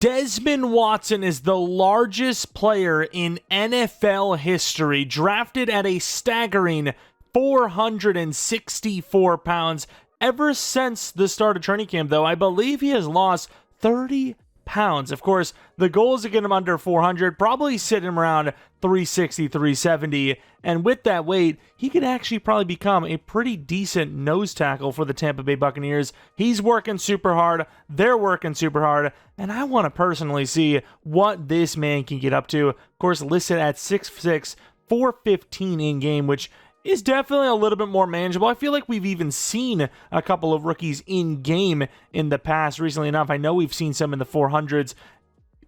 Desmond Watson is the largest player in NFL history, drafted at a staggering 464 pounds. Ever since the start of training camp, though, I believe he has lost 30 pounds. Of course, the goal is to get him under 400, probably sit him around 360, 370, and with that weight, he could actually probably become a pretty decent nose tackle for the Tampa Bay Buccaneers. He's working super hard, they're working super hard, and I want to personally see what this man can get up to. Of course, listed at 6'6", 415 in-game, which is definitely a little bit more manageable. I feel like we've even seen a couple of rookies in-game in the past recently enough. I know we've seen some in the 400s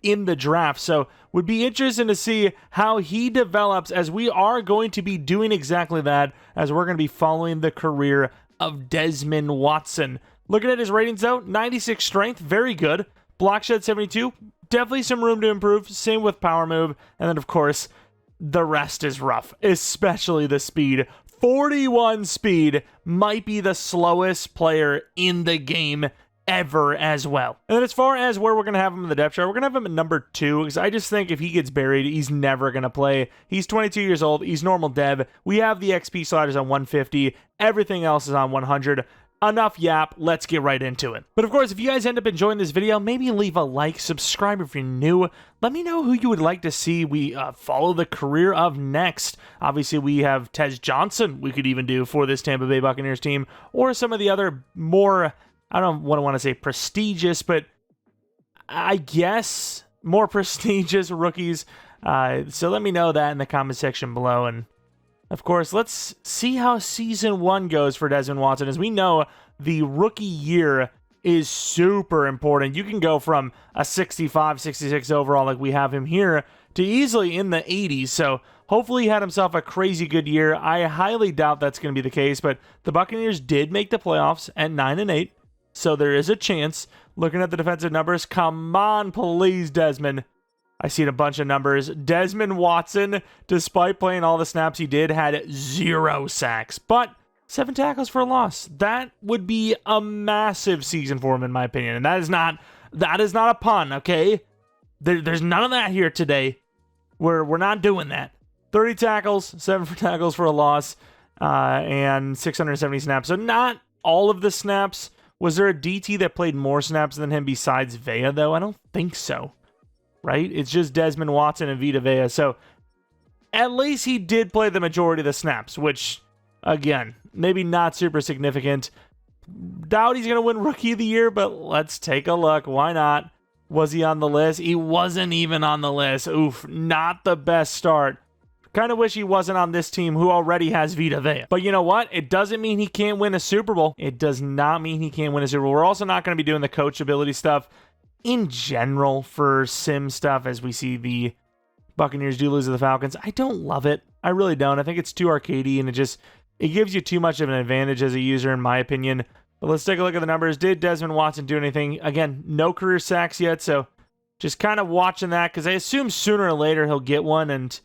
in the draft, so would be interesting to see how he develops, as we are going to be doing exactly that, as we're going to be following the career of Desmond Watson. Looking at his ratings, though, 96 strength, very good. Block shed 72, definitely some room to improve. Same with power move, and then, of course, the rest is rough, especially the speed. 41 speed, might be the slowest player in the game ever as well. And then as far as where we're going to have him in the depth chart, we're going to have him at number 2, because I just think if he gets buried, he's never going to play. He's 22 years old. He's normal dev. We have the XP sliders on 150. Everything else is on 100. Enough yap, let's get right into it. But of course, if you guys end up enjoying this video, maybe leave a like, subscribe if you're new. Let me know who you would like to see we follow the career of next. Obviously, we have Tez Johnson we could even do for this Tampa Bay Buccaneers team, or some of the other more, I don't want to say prestigious, but I guess more prestigious rookies. So let me know that in the comment section below. And of course, let's see how Season 1 goes for Desmond Watson. As we know, the rookie year is super important. You can go from a 65, 66 overall like we have him here to easily in the 80s. So hopefully he had himself a crazy good year. I highly doubt that's going to be the case, but the Buccaneers did make the playoffs at 9-8. So there is a chance. Looking at the defensive numbers, come on, please, Desmond. I seen a bunch of numbers. Desmond Watson, despite playing all the snaps he did, had 0 sacks, but 7 tackles for a loss. That would be a massive season for him, in my opinion. And that is not a pun, okay? There's none of that here today. We're not doing that. 30 tackles, 7 tackles for a loss, and 670 snaps. So not all of the snaps. Was there a DT that played more snaps than him besides Vea, though? I don't think so. Right? It's just Desmond Watson and Vita Vea. So at least he did play the majority of the snaps, which, again, maybe not super significant. Doubt he's going to win Rookie of the Year, but let's take a look. Why not? Was he on the list? He wasn't even on the list. Oof, not the best start. Kind of wish he wasn't on this team who already has Vita Vea. But you know what? It doesn't mean he can't win a Super Bowl. It does not mean he can't win a Super Bowl. We're also not going to be doing the coachability stuff in general for sim stuff, as we see the Buccaneers do lose to the Falcons. I don't love it. I really don't. I think it's too arcadey, and it gives you too much of an advantage as a user, in my opinion. But let's take a look at the numbers. Did Desmond Watson do anything? Again, no career sacks yet, so just kind of watching that, because I assume sooner or later he'll get one, and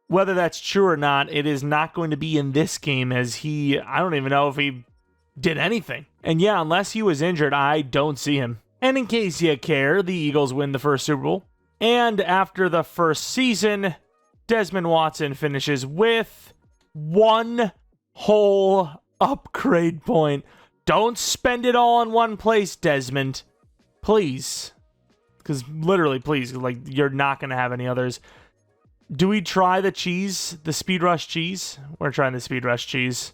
whether that's true or not, it is not going to be in this game, as I don't even know if he did anything. And yeah, unless he was injured, I don't see him. And in case you care, the Eagles win the first Super Bowl. And after the first season, Desmond Watson finishes with 1 whole upgrade point. Don't spend it all in one place, Desmond. Please. Because literally, please, like, you're not going to have any others. Do we try the cheese? The Speed Rush cheese? We're trying the Speed Rush cheese.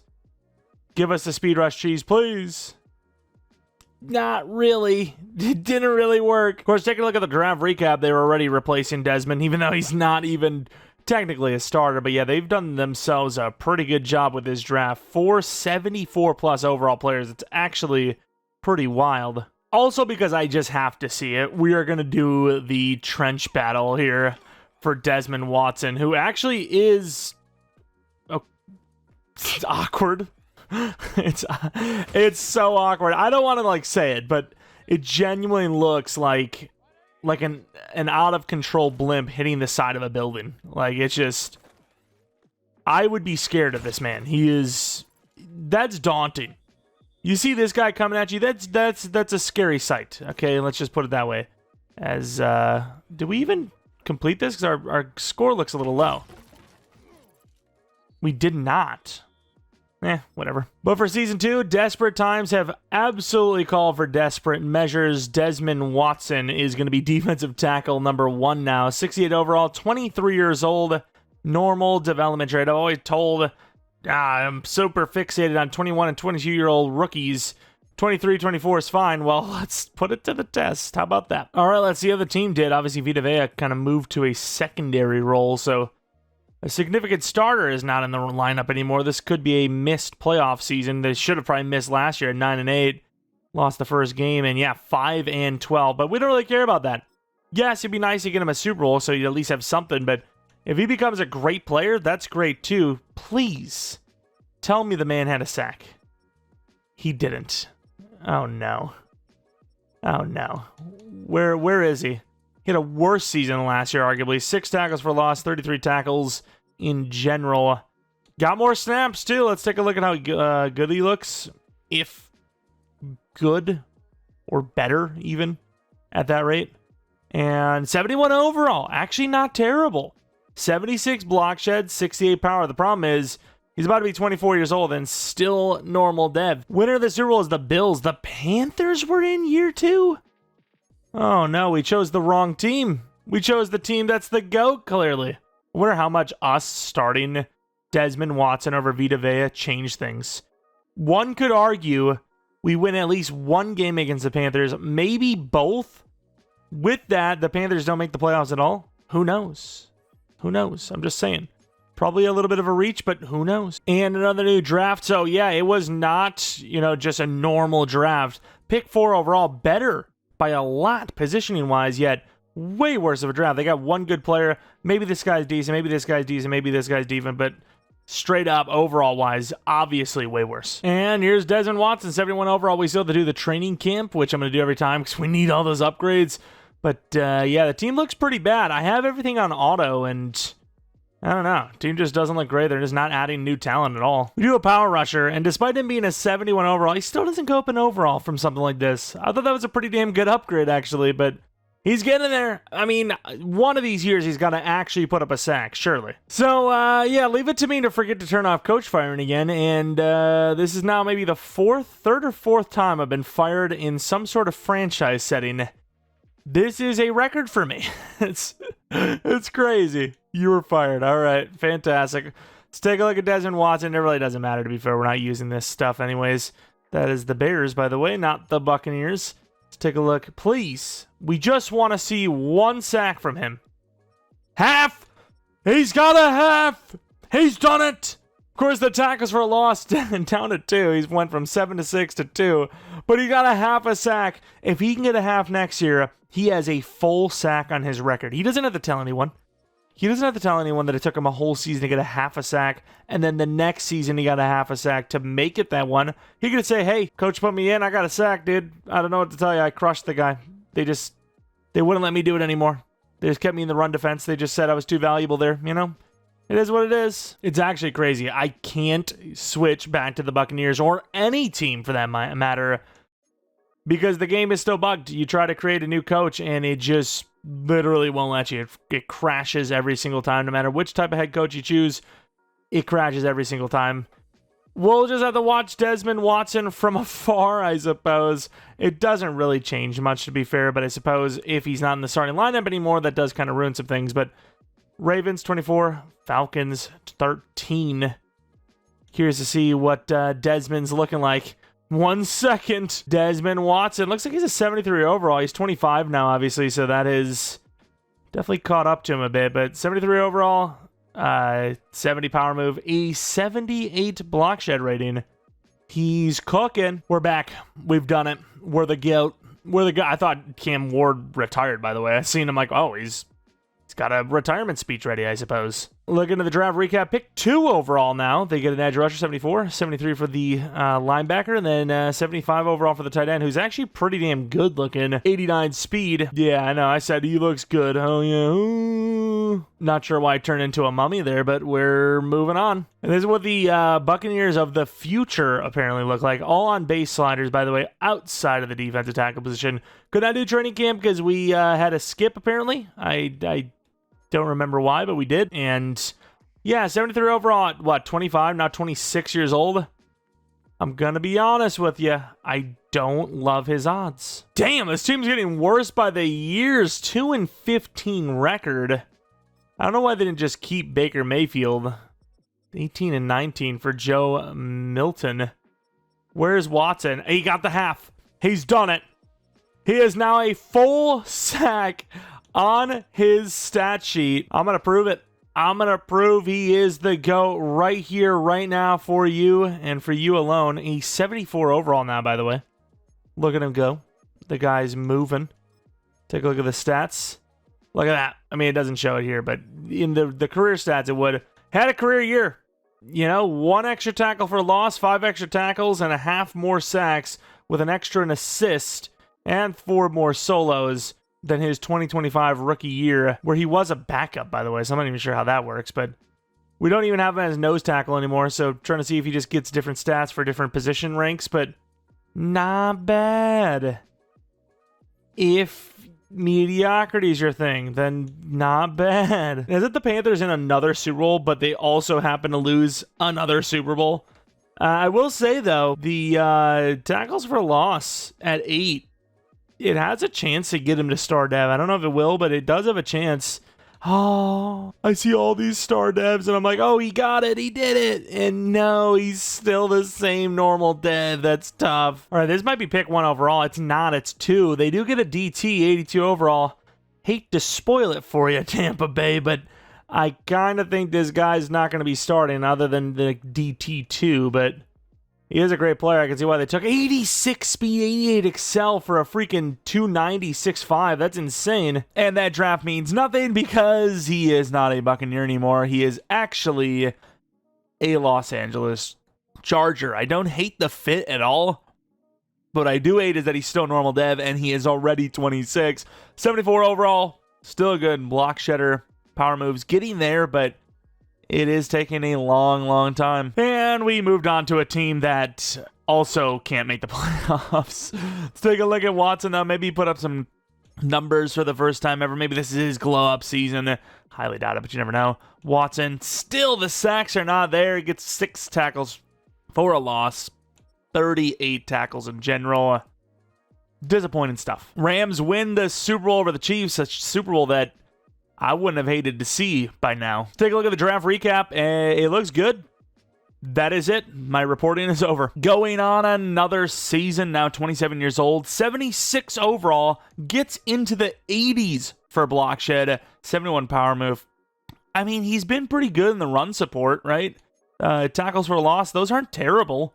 Give us the Speed Rush cheese, please. Not really. It didn't really work. Of course, taking a look at the draft recap, they were already replacing Desmond, even though he's not even technically a starter. But yeah, they've done themselves a pretty good job with this draft. 474 plus overall players. It's actually pretty wild. Also, because I just have to see it, we are going to do the trench battle here for Desmond Watson, who actually is it's awkward. It's so awkward. I don't want to like say it, but it genuinely looks like an out of control blimp hitting the side of a building. Like, it's just, I would be scared of this man. That's daunting. You see this guy coming at you, that's a scary sight. Okay, let's just put it that way. As, did we even complete this? Because our score looks a little low. We did not. Whatever. But for Season 2, desperate times have absolutely called for desperate measures. Desmond Watson is going to be defensive tackle number 1 now. 68 overall, 23 years old. Normal development trade. I've always told, I'm super fixated on 21 and 22-year-old rookies. 23, 24 is fine. Well, let's put it to the test. How about that? All right, let's see how the team did. Obviously, Vita Vea kind of moved to a secondary role, so a significant starter is not in the lineup anymore. This could be a missed playoff season. They should have probably missed last year at 9-8. Lost the first game, and 5-12. But we don't really care about that. Yes, it'd be nice to get him a Super Bowl so you at least have something, but if he becomes a great player, that's great too. Please, tell me the man had a sack. He didn't. Oh no. Oh no. Where is he? He had a worse season than last year, arguably. 6 tackles for loss, 33 tackles in general. Got more snaps, too. Let's take a look at how good he looks. If good or better, even, at that rate. And 71 overall. Actually, not terrible. 76 block shed, 68 power. The problem is, he's about to be 24 years old and still normal dev. Winner of the Super Bowl is the Bills. The Panthers were in year 2? Oh no, we chose the wrong team. We chose the team that's the GOAT, clearly. I wonder how much us starting Desmond Watson over Vita Vea changed things. One could argue we win at least one game against the Panthers, maybe both. With that, the Panthers don't make the playoffs at all. Who knows? Who knows? I'm just saying. Probably a little bit of a reach, but who knows? And another new draft. So yeah, it was not, just a normal draft. Pick 4 overall, better by a lot positioning-wise, yet way worse of a draft. They got one good player. Maybe this guy's decent, maybe this guy's decent, maybe this guy's decent, but straight up, overall-wise, obviously way worse. And here's Desmond Watson, 71 overall. We still have to do the training camp, which I'm going to do every time because we need all those upgrades. But the team looks pretty bad. I have everything on auto, and I don't know. Team just doesn't look great. They're just not adding new talent at all. We do a power rusher, and despite him being a 71 overall, he still doesn't go up an overall from something like this. I thought that was a pretty damn good upgrade, actually, but he's getting there. I mean, one of these years he's got to actually put up a sack, surely. So, leave it to me to forget to turn off coach firing again, and this is now maybe the third or fourth time I've been fired in some sort of franchise setting. This is a record for me. It's crazy. You were fired. All right. Fantastic. Let's take a look at Desmond Watson. It really doesn't matter, to be fair. We're not using this stuff anyways. That is the Bears, by the way, not the Buccaneers. Let's take a look. Please. We just want to see one sack from him. Half. He's got a half. He's done it. Of course, the tackles for a loss down to 2. He's went from 7 to 6 to 2. But he got a half a sack. If he can get a half next year, he has a full sack on his record. He doesn't have to tell anyone. He doesn't have to tell anyone that it took him a whole season to get a half a sack, and then the next season he got a half a sack to make it that one. He could say, hey, coach put me in, I got a sack, dude. I don't know what to tell you, I crushed the guy. They wouldn't let me do it anymore. They just kept me in the run defense. They just said I was too valuable there, It is what it is. It's actually crazy. I can't switch back to the Buccaneers or any team for that matter because the game is still bugged. You try to create a new coach and it just literally won't let you. It crashes every single time. No matter which type of head coach you choose, it crashes every single time. We'll just have to watch Desmond Watson from afar, I suppose. It doesn't really change much, to be fair, but I suppose if he's not in the starting lineup anymore, that does kind of ruin some things. But Ravens 24, Falcons 13. Curious to see what Desmond's looking like. 1 second. Desmond Watson. Looks like he's a 73 overall. He's 25 now, obviously, so that is definitely caught up to him a bit. But 73 overall, 70 power move, a 78 block shed rating. He's cooking. We're back. We've done it. We're the GOAT. We're the guy. I thought Cam Ward retired, by the way. I seen him like, oh, he's got a retirement speech ready, I suppose. Looking at the draft recap, pick 2 overall now. They get an edge rusher, 74, 73 for the linebacker, and then 75 overall for the tight end, who's actually pretty damn good looking. 89 speed. Yeah, I know. I said he looks good. Oh, yeah. Ooh. Not sure why I turned into a mummy there, but we're moving on. And this is what the Buccaneers of the future apparently look like. All on base sliders, by the way, outside of the defensive tackle position. Could not do training camp because we had a skip, apparently. I don't remember why, but we did. And yeah, 73 overall at what, 25, now 26 years old? I'm gonna be honest with you, I don't love his odds. Damn, this team's getting worse by the years. 2-15 record. I don't know why they didn't just keep Baker Mayfield. 18-19 for Joe Milton. Where's Watson? He got the half. He's done it. He is now a full sack on his stat sheet. I'm going to prove it. I'm going to prove he is the GOAT right here, right now for you and for you alone. He's 74 overall now, by the way. Look at him go. The guy's moving. Take a look at the stats. Look at that. I mean, it doesn't show it here, but in the career stats, it would. Had a career year. You know, 1 extra tackle for loss, 5 extra tackles, and a half more sacks with an extra an assist and 4 more solos than his 2025 rookie year, where he was a backup, by the way, so I'm not even sure how that works, but we don't even have him as nose tackle anymore, so trying to see if he just gets different stats for different position ranks, but not bad. If mediocrity is your thing, then not bad. Is it the Panthers in another Super Bowl, but they also happen to lose another Super Bowl? I will say, though, the tackles for loss at 8, it has a chance to get him to star dev. I don't know if it will, but it does have a chance. Oh, I see all these star devs, and I'm like, oh, he got it. He did it. And no, he's still the same normal dev. That's tough. All right, this might be pick 1 overall. It's not. It's 2. They do get a DT, 82 overall. Hate to spoil it for you, Tampa Bay, but I kind of think this guy's not going to be starting other than the DT2, but he is a great player. I can see why they took 86 speed, 88 excel for a freaking 290 6'5". That's insane. And that draft means nothing because he is not a Buccaneer anymore. He is actually a Los Angeles Charger. I don't hate the fit at all. What I do hate is that he's still normal dev and he is already 26. 74 overall. Still a good block shedder. Power moves. Getting there, but it is taking a long, long time. And we moved on to a team that also can't make the playoffs. Let's take a look at Watson, though. Maybe put up some numbers for the first time ever. Maybe this is his glow-up season. Highly doubt it, but you never know. Watson, still the sacks are not there. He gets 6 tackles for a loss. 38 tackles in general. Disappointing stuff. Rams win the Super Bowl over the Chiefs. A Super Bowl that I wouldn't have hated to see by now. Take a look at the draft recap. It looks good. That is it. My reporting is over. Going on another season, now 27 years old. 76 overall. Gets into the 80s for block shed. 71 power move. I mean, he's been pretty good in the run support, right? Tackles for loss, those aren't terrible.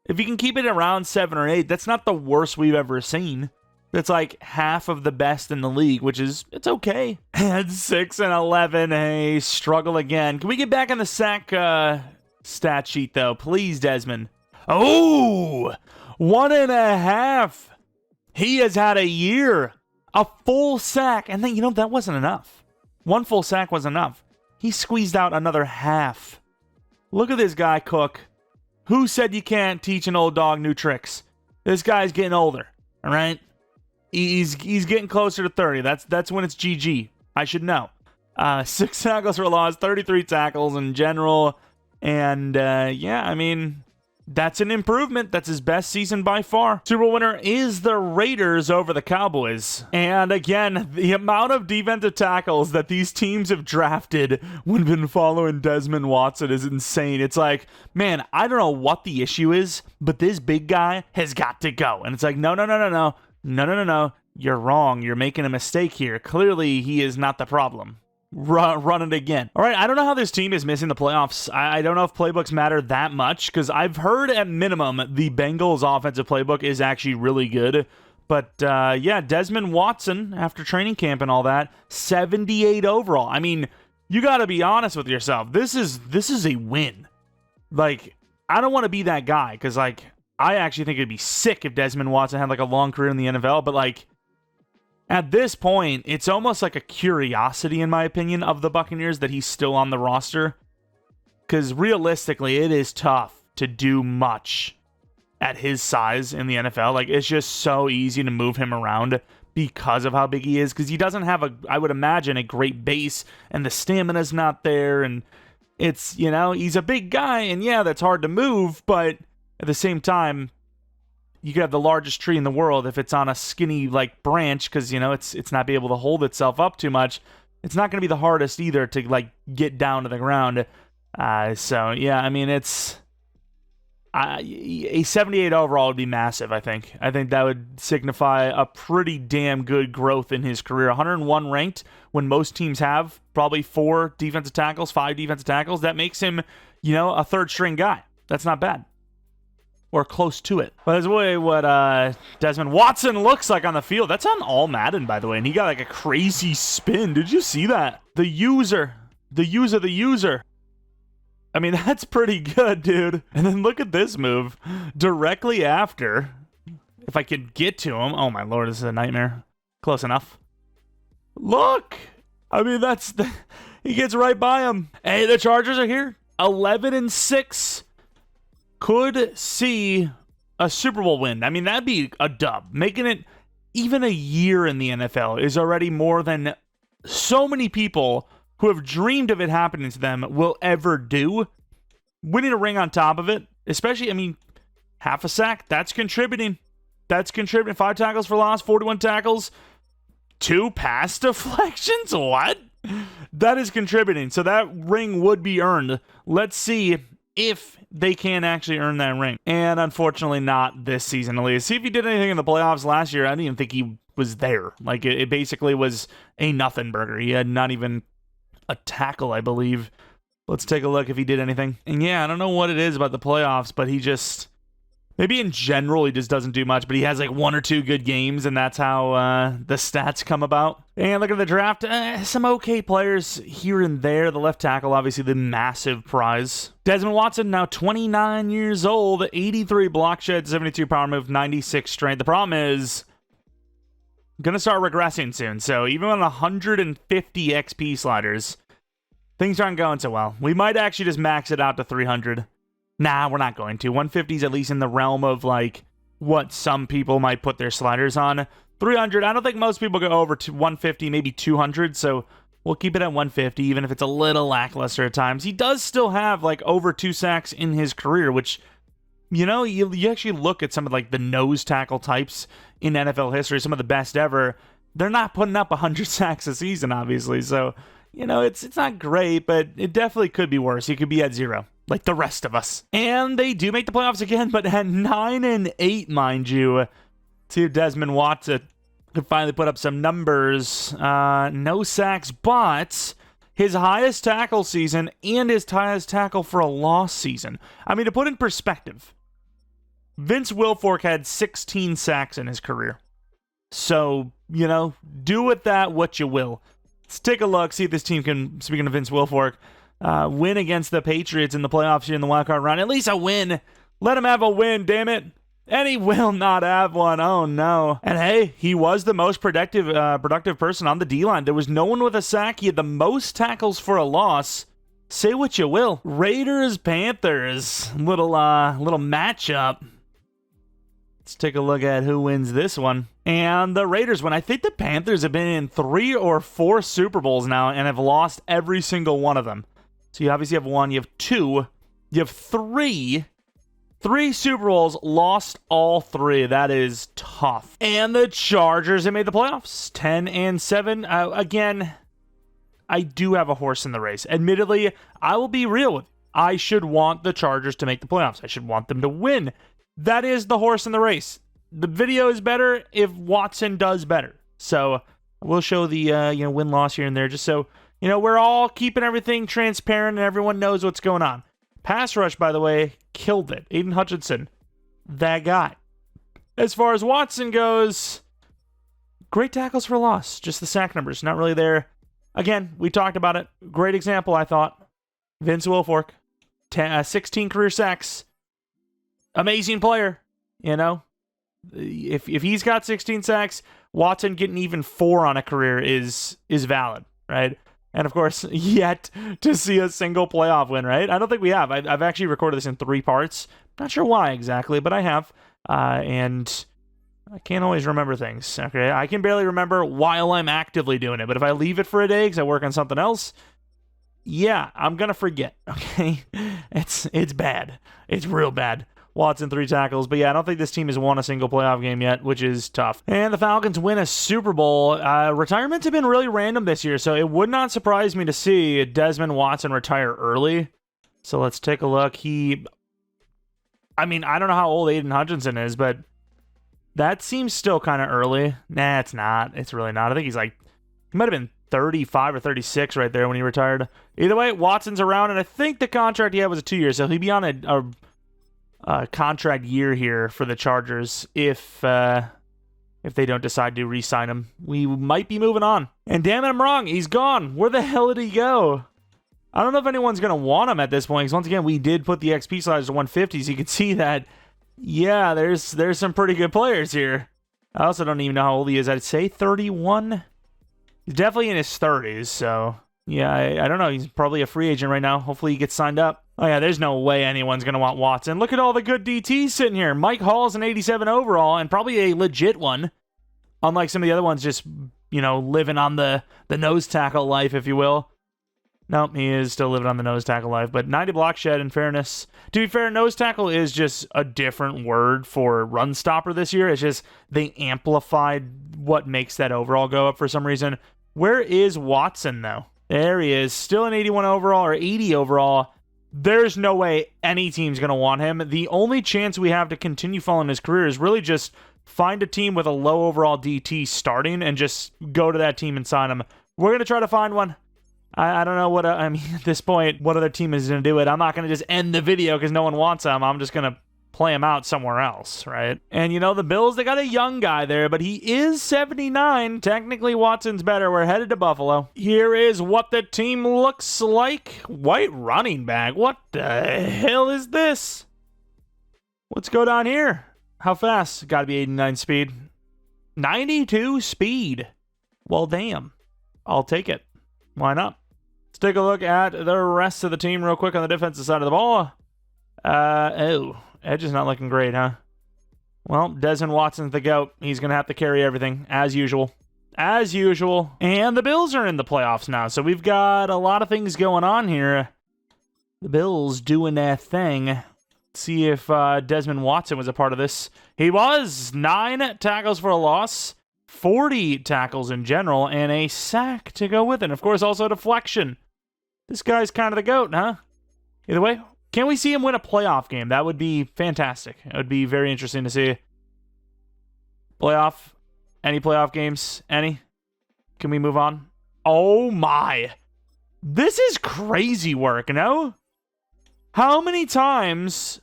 If you can keep it around 7 or 8, that's not the worst we've ever seen. That's like half of the best in the league, which is, it's okay. At 6 and 11, hey, struggle again. Can we get back on the sack stat sheet, though? Please, Desmond. Oh, 1.5. He has had a year. A full sack. And then, that wasn't enough. 1 full sack was enough. He squeezed out another half. Look at this guy, Cook. Who said you can't teach an old dog new tricks? This guy's getting older, all right? He's getting closer to 30. That's when it's GG. I should know. 6 tackles for loss, 33 tackles in general. And, yeah, I mean, that's an improvement. That's his best season by far. Super Bowl winner is the Raiders over the Cowboys. And, again, the amount of defensive tackles that these teams have drafted when been following Desmond Watson is insane. It's like, man, I don't know what the issue is, but this big guy has got to go. And it's like, no. No. You're wrong. You're making a mistake here. Clearly, he is not the problem. Run it again. All right, I don't know how this team is missing the playoffs. I don't know if playbooks matter that much, because I've heard at minimum the Bengals' offensive playbook is actually really good. But, yeah, Desmond Watson, after training camp and all that, 78 overall. I mean, you got to be honest with yourself. This is a win. Like, I don't want to be that guy because, like, I actually think it'd be sick if Desmond Watson had, like, a long career in the NFL. But, like, at this point, it's almost like a curiosity, in my opinion, of the Buccaneers that he's still on the roster. Because realistically, it is tough to do much at his size in the NFL. Like, it's just so easy to move him around because of how big he is. Because he doesn't have, I would imagine, a great base. And the stamina's not there. And it's, you know, he's a big guy. And yeah, that's hard to move. But at the same time, you could have the largest tree in the world if it's on a skinny, like, branch. Because, you know, it's not be able to hold itself up too much. It's not going to be the hardest either to, like, get down to the ground. So, yeah, I mean, it's... a 78 overall would be massive, I think. I think that would signify a pretty damn good growth in his career. 101 ranked when most teams have probably 4 defensive tackles, 5 defensive tackles. That makes him, you know, a third-string guy. That's not bad. Or close to it. But that's what Desmond Watson looks like on the field. That's on all Madden, by the way. And he got like a crazy spin. Did you see that? The user. I mean, that's pretty good, dude. And then look at this move. Directly after, if I could get to him. Oh, my Lord, this is a nightmare. Close enough. Look. I mean, he gets right by him. Hey, the Chargers are here. 11-6. Could see a Super Bowl win. I mean, that'd be a dub. Making it even a year in the NFL is already more than so many people who have dreamed of it happening to them will ever do. Winning a ring on top of it, especially, I mean, half a sack, that's contributing. 5 tackles for loss, 41 tackles, 2 pass deflections. What? That is contributing. So that ring would be earned. Let's see if they can actually earn that ring. And unfortunately not this season, at least. See if he did anything in the playoffs last year. I didn't even think he was there. Like, it basically was a nothing burger. He had not even a tackle, I believe. Let's take a look if he did anything. And yeah, I don't know what it is about the playoffs, but he just... maybe in general he just doesn't do much, but he has like 1 or 2 good games, and that's how the stats come about. And look at the draft. Some okay players here and there. The left tackle, obviously the massive prize. Desmond Watson, now 29 years old, 83 block shed, 72 power move, 96 strength. The problem is... going to start regressing soon, so even on 150 XP sliders, things aren't going so well. We might actually just max it out to 300. Nah, we're not going to. 150 is at least in the realm of, like, what some people might put their sliders on. 300, I don't think most people go over to 150, maybe 200, so we'll keep it at 150, even if it's a little lackluster at times. He does still have, like, over 2 sacks in his career, which... you know, you actually look at some of, like, the nose tackle types in NFL history, some of the best ever. They're not putting up 100 sacks a season, obviously. So, you know, it's not great, but it definitely could be worse. He could be at 0, like the rest of us. And they do make the playoffs again, but at 9-8, mind you. See if Desmond Watson could finally put up some numbers. No sacks, but... his highest tackle season and his highest tackle for a loss season. I mean, to put in perspective... Vince Wilfork had 16 sacks in his career. So, you know, do with that what you will. Let's take a look, see if this team can, speaking of Vince Wilfork, win against the Patriots in the playoffs here in the wildcard round. At least a win. Let him have a win, damn it. And he will not have one. Oh, no. And hey, he was the most productive person on the D-line. There was no one with a sack. He had the most tackles for a loss. Say what you will. Raiders-Panthers. Little matchup. Let's take a look at who wins this one. And the Raiders win. I think the Panthers have been in 3 or 4 Super Bowls now and have lost every single one of them. So you obviously have 1, you have 2, you have 3. 3 Super Bowls, lost all 3. That is tough. And the Chargers have made the playoffs. 10-7. Again, I do have a horse in the race. Admittedly, I will be real with you. I should want the Chargers to make the playoffs. I should want them to win. That is the horse in the race. The video is better if Watson does better. So we'll show the win-loss here and there, just so we're all keeping everything transparent and everyone knows what's going on. Pass rush, by the way, killed it. Aiden Hutchinson, that guy. As far as Watson goes, great tackles for loss. Just the sack numbers, not really there. Again, we talked about it. Great example, I thought. Vince Wilfork, 16 career sacks. Amazing player, you know. If he's got 16 sacks, Watson getting even 4 on a career is valid, right? And of course, yet to see a single playoff win, right? I don't think we have. I've actually recorded this in 3 parts. Not sure why exactly, but I have. And I can't always remember things, okay? I can barely remember while I'm actively doing it, but if I leave it for a day because I work on something else, yeah, I'm going to forget, okay? It's bad. It's real bad. Watson 3 tackles. But yeah, I don't think this team has won a single playoff game yet, which is tough. And the Falcons win a Super Bowl. Retirements have been really random this year, so it would not surprise me to see Desmond Watson retire early. So let's take a look. I mean, I don't know how old Aiden Hutchinson is, but that seems still kind of early. Nah, it's not. It's really not. I think he might have been 35 or 36 right there when he retired. Either way, Watson's around, and I think the contract he had was a 2 year, so he'd be on a contract year here for the Chargers if they don't decide to re-sign him. We might be moving on. And damn it, I'm wrong. He's gone. Where the hell did he go? I don't know if anyone's going to want him at this point, because once again, we did put the XP slides to 150, so you can see that, yeah, there's some pretty good players here. I also don't even know how old he is. I'd say 31. He's definitely in his 30s, so yeah, I don't know. He's probably a free agent right now. Hopefully he gets signed up. Oh yeah, there's no way anyone's going to want Watson. Look at all the good DTs sitting here. Mike Hall's an 87 overall, and probably a legit one. Unlike some of the other ones just, living on the nose tackle life, if you will. Nope, he is still living on the nose tackle life. But 90 block shed, in fairness. To be fair, nose tackle is just a different word for run stopper this year. It's just they amplified what makes that overall go up for some reason. Where is Watson, though? There he is. Still an 81 overall or 80 overall. There's no way any team's going to want him. The only chance we have to continue following his career is really just find a team with a low overall DT starting and just go to that team and sign him. We're going to try to find one. I don't know what, at this point, what other team is going to do it. I'm not going to just end the video because no one wants him. I'm just going to play him out somewhere else, right? And the Bills, they got a young guy there, but he is 79. Technically, Watson's better. We're headed to Buffalo. Here is what the team looks like. White running back. What the hell is this? Let's go down here. How fast? Got to be 89 speed. 92 speed. Well, damn. I'll take it. Why not? Let's take a look at the rest of the team real quick on the defensive side of the ball. Edge is not looking great, huh? Well, Desmond Watson's the GOAT. He's going to have to carry everything, as usual. As usual. And the Bills are in the playoffs now, so we've got a lot of things going on here. The Bills doing their thing. Let's see if Desmond Watson was a part of this. He was. 9 tackles for a loss. 40 tackles in general, and a sack to go with it. And of course, also a deflection. This guy's kind of the GOAT, huh? Either way, can we see him win a playoff game? That would be fantastic. It would be very interesting to see. Playoff? Any playoff games? Any? Can we move on? Oh my. This is crazy work, no? How many times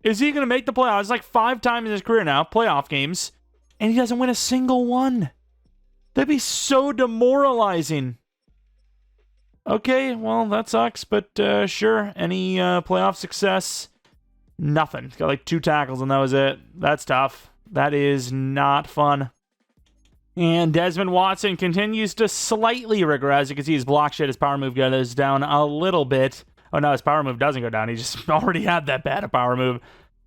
is he going to make the playoffs? It's like 5 times in his career now, playoff games. And he doesn't win a single one. That'd be so demoralizing. Okay, well, that sucks, but sure. Any playoff success? Nothing. He's got like 2 tackles, and that was it. That's tough. That is not fun. And Desmond Watson continues to slightly regress. You can see his block shed, his power move goes down a little bit. Oh, no, his power move doesn't go down. He just already had that bad a power move.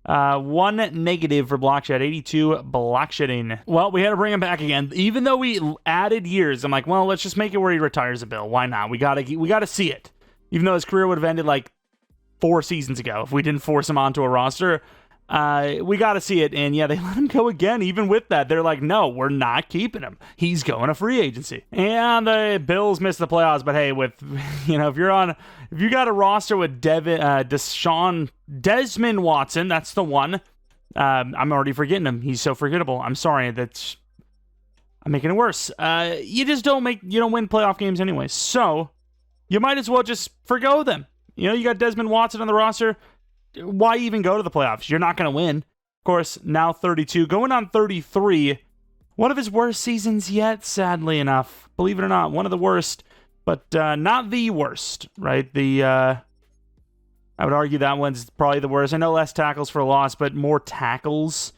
1 negative for block shed, 82 block shedding. Well, we had to bring him back again. Even though we added years, I'm like, well, let's just make it where he retires a Bill. Why not? We gotta see it. Even though his career would have ended like 4 seasons ago if we didn't force him onto a roster. We gotta see it. And yeah, they let him go again. Even with that, they're like, no, we're not keeping him. He's going to free agency. And the Bills missed the playoffs. But hey, with if you got a roster with Desmond Watson, that's the one. I'm already forgetting him. He's so forgettable. I'm sorry. I'm making it worse. You don't win playoff games anyway. So you might as well just forgo them. You got Desmond Watson on the roster. Why even go to the playoffs? You're not going to win. Of course, now 32. Going on 33. One of his worst seasons yet, sadly enough. Believe it or not, one of the worst, but not the worst, right? I would argue that one's probably the worst. I know less tackles for loss, but more tackles.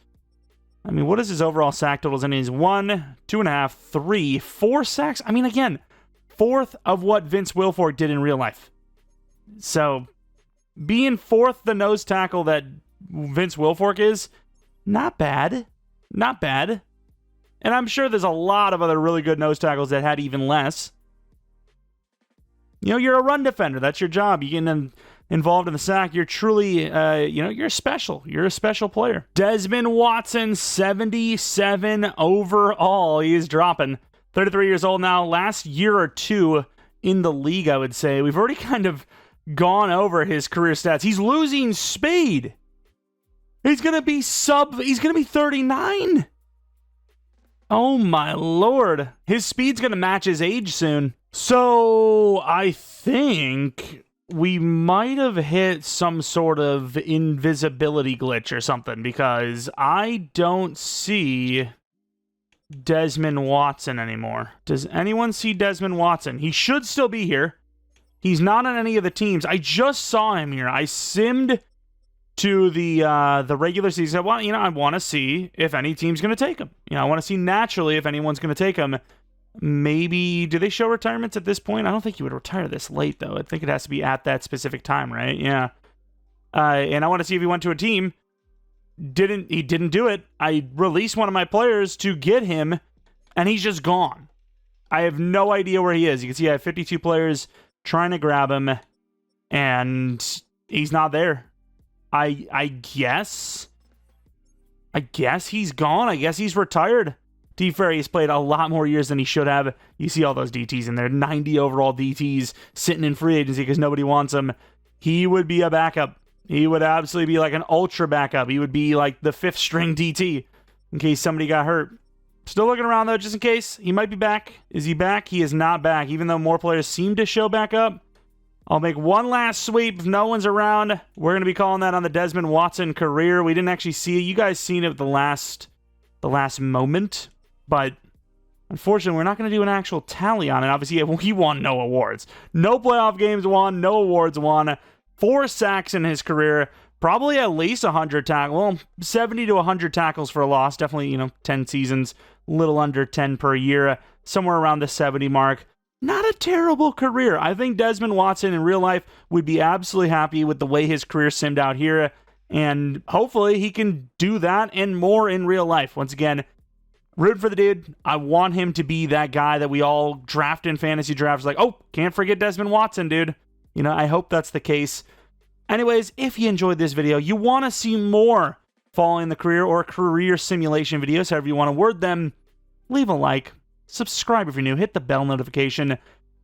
I mean, what is his overall sack totals? And he's 1, 2.5, 3, 4 sacks. I mean, again, fourth of what Vince Wilfork did in real life. So, being fourth the nose tackle that Vince Wilfork is, not bad. Not bad. And I'm sure there's a lot of other really good nose tackles that had even less. You know, you're a run defender. That's your job. You get involved in the sack. You're truly, you're special. You're a special player. Desmond Watson, 77 overall. He is dropping. 33 years old now. Last year or two in the league, I would say. We've already kind of gone over his career stats. He's losing speed. He's going to be 39. Oh my lord. His speed's going to match his age soon. So I think we might have hit some sort of invisibility glitch or something, because I don't see Desmond Watson anymore. Does anyone see Desmond Watson? He should still be here. He's not on any of the teams. I just saw him here. I simmed to the regular season. Well, I want to see if any team's going to take him. I want to see naturally if anyone's going to take him. Maybe, do they show retirements at this point? I don't think you would retire this late, though. I think it has to be at that specific time, right? Yeah. And I want to see if he went to a team. He didn't do it. I released one of my players to get him, and he's just gone. I have no idea where he is. You can see I have 52 players trying to grab him, and he's not there. I guess he's gone. I guess he's retired. D. Ferry's played a lot more years than he should have. You see all those DTs in there. 90 overall DTs sitting in free agency because nobody wants him. He would be a backup. He would absolutely be like an ultra backup. He would be like the 5th string DT in case somebody got hurt. Still looking around, though, just in case. He might be back. Is he back? He is not back, even though more players seem to show back up. I'll make one last sweep if no one's around. We're going to be calling that on the Desmond Watson career. We didn't actually see it. You guys seen it at the last moment. But unfortunately, we're not going to do an actual tally on it. Obviously, he won no awards. No playoff games won. No awards won. 4 sacks in his career. Probably at least 100 tackles. Well, 70 to 100 tackles for a loss. Definitely, 10 seasons. A little under 10 per year. Somewhere around the 70 mark. Not a terrible career. I think Desmond Watson in real life would be absolutely happy with the way his career simmed out here. And hopefully he can do that and more in real life. Once again, root for the dude. I want him to be that guy that we all draft in fantasy drafts. Like, oh, can't forget Desmond Watson, dude. I hope that's the case. Anyways, if you enjoyed this video, you want to see more following the career or career simulation videos, however you want to word them, leave a like. Subscribe if you're new. Hit the bell notification.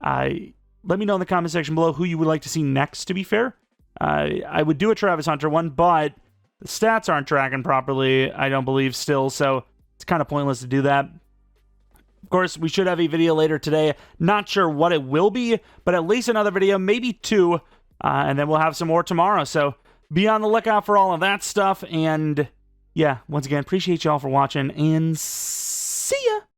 Let me know in the comment section below who you would like to see next, to be fair. I would do a Travis Hunter one, but the stats aren't tracking properly, I don't believe, still, so it's kind of pointless to do that. Of course, we should have a video later today. Not sure what it will be, but at least another video, maybe 2, and then we'll have some more tomorrow. So be on the lookout for all of that stuff, and yeah, once again, appreciate y'all for watching, and